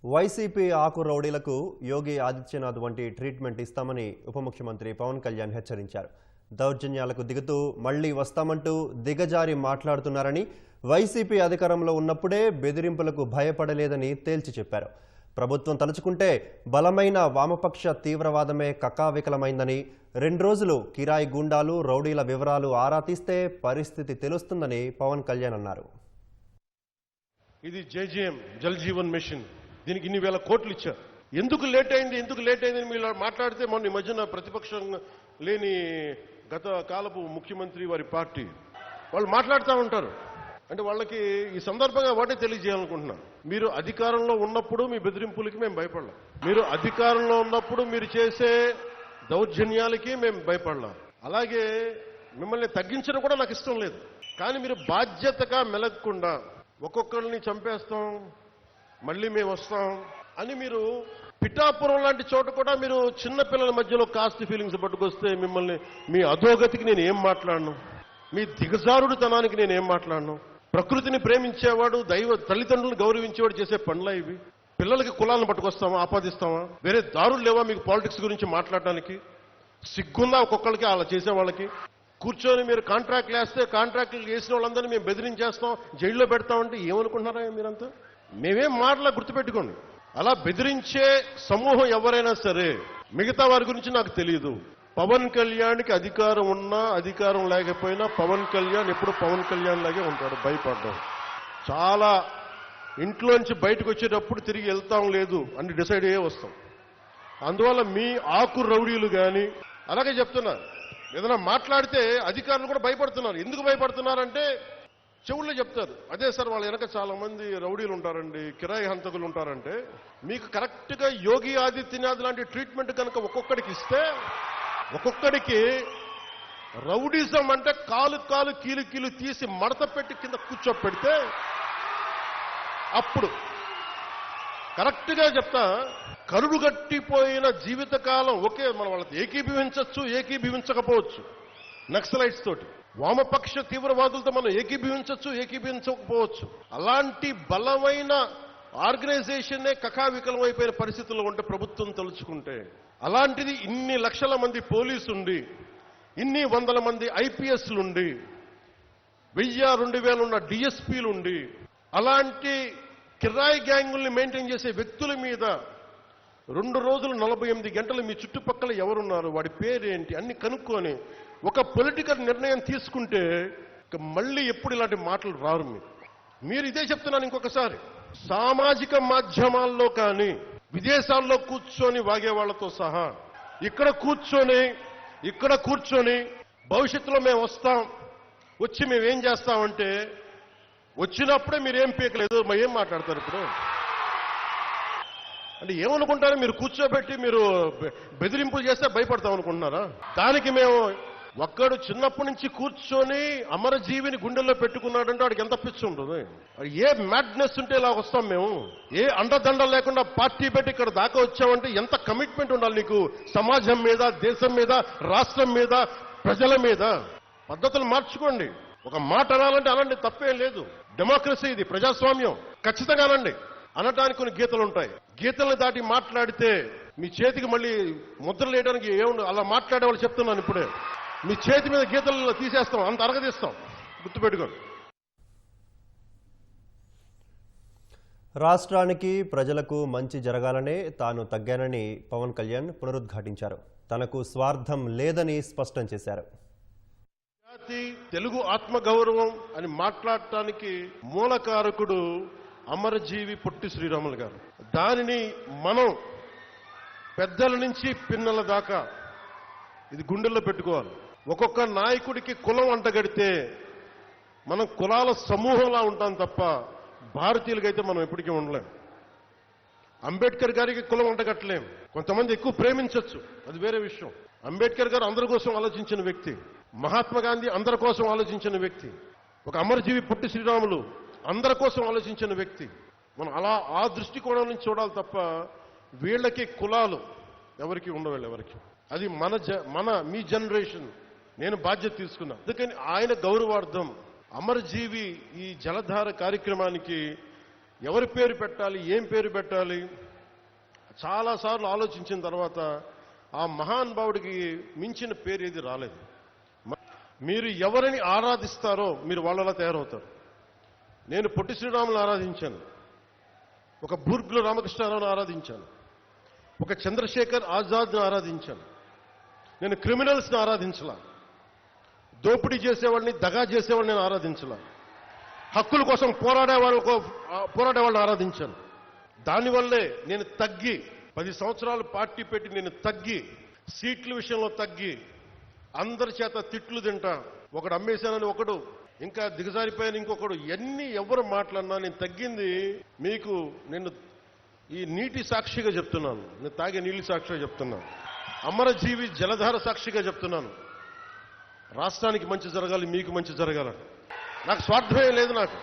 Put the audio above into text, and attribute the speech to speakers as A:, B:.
A: YCP ఆకు రౌడీలకు యోగి ఆదిత్యనాథ్ వంటి treatment ఇస్తామని ఉప ముఖ్యమంత్రి పవన్ కళ్యాణ్ హెచ్చరించారు. దౌర్జన్యాలకు దిగుతూ మళ్లీ వస్తామంటూ దిగజారి మాట్లాడుతున్నారని, వైసీపీ అధికారంలో ఉన్నప్పుడే బెదిరింపులకు భయపడలేదని తేల్చి చెప్పారు. ప్రభుత్వం తలుచుకుంటే బలమైన వామపక్ష తీవ్రవాదమే కకావికలమైందని, 2 రోజులు కిరాయి గూండాలు రౌడీల వివరాలు ఆరా తీస్తే పరిస్థితి తెలుస్తుందని పవన్ కళ్యాణ్ అన్నారు.
B: ఇది జేజేఎం జల్ జీవన్ మిషన్, దీనికి ఇన్ని వేల కోట్లు ఇచ్చారు. ఎందుకు లేట్ అయింది మీరు మాట్లాడితే మొన్న ఈ మధ్యన ప్రతిపక్షం లేని గత కాలపు ముఖ్యమంత్రి వారి పార్టీ వాళ్ళు మాట్లాడుతూ ఉంటారు. అంటే వాళ్ళకి ఈ సందర్భంగా వాటే తెలియజేయాలనుకుంటున్నాను. మీరు అధికారంలో ఉన్నప్పుడు మీ బెదిరింపులకి మేము భయపడలేం. మీరు అధికారంలో ఉన్నప్పుడు మీరు చేసే దౌర్జన్యాలకి మేము భయపడలేం. అలాగే మిమ్మల్ని తగ్గించడం కూడా నాకు ఇష్టం లేదు. కానీ మీరు బాధ్యతగా మెలగకుండా ఒక్కొక్కరిని చంపేస్తాం, మళ్ళీ మేము వస్తాం అని మీరు పిఠాపురం లాంటి చోట కూడా మీరు చిన్న పిల్లల మధ్యలో కాస్ట్ ఫీలింగ్స్ పట్టుకొస్తే మిమ్మల్ని మీ అధోగతికి నేను ఏం మాట్లాడను, మీ దిగజారుడుతనానికి నేను ఏం మాట్లాడను. ప్రకృతిని ప్రేమించేవాడు, తల్లిదండ్రులను గౌరవించేవాడు చేసే పనులా ఇవి? పిల్లలకి కులాలను పట్టుకొస్తామా, ఆపాదిస్తామా? వేరే దారులు లేవా మీకు పాలిటిక్స్ గురించి మాట్లాడటానికి? సిగ్గుందా ఒక్కొక్కరికి అలా చేసే వాళ్ళకి? కూర్చొని మీరు కాంట్రాక్ట్లు వేస్తే కాంట్రాక్ట్లు వేసిన వాళ్ళందరినీ మేము బెదిరించేస్తాం, జైల్లో పెడతామంటే ఏమనుకుంటున్నారా మీరంతా? మేమేం మాటలా గుర్తుపెట్టుకోండి. అలా బెదిరించే సమూహం ఎవరైనా సరే, మిగతా వారి గురించి నాకు తెలియదు. పవన్ కళ్యాణ్కి అధికారం ఉన్నా అధికారం లేకపోయినా పవన్ కళ్యాణ్ ఎప్పుడు పవన్ కళ్యాణ్ లాగే ఉంటాడు. భయపడ్డాం. చాలా ఇంట్లోంచి బయటకు వచ్చేటప్పుడు తిరిగి వెళ్తాం లేదు అని డిసైడ్ అయ్యే వస్తాం. అందువల్ల మీ ఆకు రౌడీలు కానీ అలాగే చెప్తున్నారు. ఏదైనా మాట్లాడితే అధికారులు కూడా భయపడుతున్నారు. ఎందుకు భయపడుతున్నారంటే చెవుల్లో చెప్తారు, అదే సార్ వాళ్ళ వెనక చాలా మంది రౌడీలు ఉంటారండి, కిరాయి హంతకులు ఉంటారంటే, మీకు కరెక్ట్గా యోగి ఆదిత్యనాథ్ లాంటి ట్రీట్మెంట్ కనుక ఒక్కొక్కడికి ఇస్తే, ఒక్కొక్కడికి రౌడీజం అంటే కాలు కీలు తీసి మడత పెట్టి కింద కూర్చోపెడితే అప్పుడు కరెక్ట్గా చెప్తా, కరుడుగట్టిపోయిన జీవితకాలం ఒకే మనం వాళ్ళకి ఏకీభవించవచ్చు, ఏకీభవించకపోవచ్చు. నక్సలైట్స్ తోటి, వామపక్ష తీవ్రవాదులతో మనం ఏకీభవించవచ్చు, ఏకీభవించకపోవచ్చు. అలాంటి బలమైన ఆర్గనైజేషన్నే కకావికలమైపోయిన పరిస్థితుల్లో ఉంటే ప్రభుత్వం తలుచుకుంటే, అలాంటిది ఇన్ని లక్షల మంది పోలీసుండి, ఇన్ని వందల మంది ఐపీఎస్లుండి, 1000-2000 ఉన్న డిఎస్పీలుండి, అలాంటి కిరాయి గ్యాంగుల్ని మెయింటైన్ చేసే వ్యక్తుల మీద 2 రోజులు 48 గంటలు మీ చుట్టుపక్కల ఎవరున్నారు, వాడి పేరేంటి అన్ని కనుక్కొని ఒక పొలిటికల్ నిర్ణయం తీసుకుంటే మళ్ళీ ఎప్పుడు ఇలాంటి మాటలు రారు. మీరు ఇదే చెప్తున్నాను ఇంకొకసారి. సామాజిక మాధ్యమాల్లో కానీ విదేశాల్లో కూర్చొని వాగే వాళ్లతో సహా ఇక్కడ కూర్చొని భవిష్యత్తులో మేము వస్తాం, వచ్చి మేమేం చేస్తామంటే, వచ్చినప్పుడే మీరేం పీకలేదు, ఏం మాట్లాడతారు ఇప్పుడు? అంటే ఏమనుకుంటారు? మీరు కూర్చోబెట్టి మీరు బెదిరింపులు చేస్తే భయపడతాం అనుకుంటున్నారా? దానికి మేము ఒక్కడు చిన్నప్పటి నుంచి కూర్చొని అమరజీవిని గుండెల్లో పెట్టుకున్నాడంటే వాడికి ఎంత పిచ్చి ఉంటుంది? ఏ మ్యాడ్నెస్ ఉంటే ఇలా వస్తాం మేము? ఏ అండదండ లేకుండా పార్టీ పెట్టి ఇక్కడ దాకా వచ్చామంటే ఎంత కమిట్మెంట్ ఉండాలి నీకు సమాజం మీద, దేశం మీద, రాష్ట్రం మీద, ప్రజల మీద? పద్ధతులు మార్చుకోండి. ఒక మాట అనాలంటే అనండి, తప్పేం లేదు. డెమోక్రసీ ఇది, ప్రజాస్వామ్యం. ఖచ్చితంగా అనండి. అనటానికి కొన్ని గీతలు ఉంటాయి. గీతలను దాటి మాట్లాడితే మీ చేతికి మళ్ళీ ముద్రలు వేయడానికి ఏముండదు. అలా మాట్లాడే వాళ్ళు చెప్తున్నాను ఇప్పుడే, మీ చేతి మీద గీతలు తీసేస్తాం, అంత అరగదీస్తాం. గుర్తుపెట్టుకోండి.
A: రాష్ట్రానికి ప్రజలకు మంచి జరగాలనే తాను తగ్గానని పవన్ కళ్యాణ్ పునరుద్ఘాటించారు. తనకు స్వార్థం లేదని స్పష్టం చేశారు.
B: జాతి తెలుగు ఆత్మగౌరవం అని మాట్లాడటానికి మూలకారకుడు అమరజీవి పొట్టి శ్రీరాములు గారు. దానిని మనం పెద్దల నుంచి పిన్నల దాకా ఇది గుండెల్లో పెట్టుకోవాలి. ఒక్కొక్క నాయకుడికి కులం అంటగడితే మనం కులాల సమూహంలా ఉంటాం తప్ప భారతీయులకైతే మనం ఎప్పటికీ ఉండలేం. అంబేద్కర్ గారికి కులం అంటగట్టలేం. కొంతమంది ఎక్కువ ప్రేమించవచ్చు, అది వేరే విషయం. అంబేద్కర్ గారు అందరి కోసం ఆలోచించిన వ్యక్తి. మహాత్మా గాంధీ అందరి కోసం ఆలోచించిన వ్యక్తి. ఒక అమరజీవి పొట్టి శ్రీరాములు అందరి కోసం ఆలోచించిన వ్యక్తి. మనం అలా ఆ దృష్టికోణం నుంచి చూడాలి తప్ప వీళ్ళకి కులాలు ఎవరికి ఉండవు. ఎవరికి అది మీ జనరేషన్. నేను బాధ్యత తీసుకున్నా. అందుకని ఆయన గౌరవార్థం అమరజీవి ఈ జలధార కార్యక్రమానికి ఎవరి పేరు పెట్టాలి, ఏం పేరు పెట్టాలి చాలాసార్లు ఆలోచించిన తర్వాత ఆ మహానుభావుడికి మించిన పేరు ఏది రాలేదు. మీరు ఎవరిని ఆరాధిస్తారో మీరు వాళ్ళలా తయారవుతారు. నేను పొట్టి శ్రీరాములను ఆరాధించాను, ఒక బూర్గుల రామకృష్ణారావును ఆరాధించాను, ఒక చంద్రశేఖర్ ఆజాద్ను ఆరాధించాను. నేను క్రిమినల్స్ని ఆరాధించలా, దోపిడీ చేసేవాళ్ళని, దగా చేసేవాళ్ళని నేను ఆరాధించలా, హక్కుల కోసం పోరాడే వాళ్ళని ఆరాధించాను. దానివల్లే నేను తగ్గి 10 సంవత్సరాలు పార్టీ పెట్టి నేను తగ్గి, సీట్ల విషయంలో తగ్గి, అందరి చేత తిట్లు తింటా, ఒకడు అమ్మేశానని ఒకడు, ఇంకా దిగజారిపోయాను ఇంకొకడు, ఎవరు మాట్లాడినా నేను తగ్గింది. మీకు నేను ఈ నీటి సాక్షిగా చెప్తున్నాను, నేను తాగే నీళ్ళు సాక్షిగా చెప్తున్నాను, అమరజీవి జలధార సాక్షిగా చెప్తున్నాను. రాష్ట్రానికి మంచి జరగాలి, మీకు మంచి జరగాలని నాకు స్వార్థమే లేదు. నాకు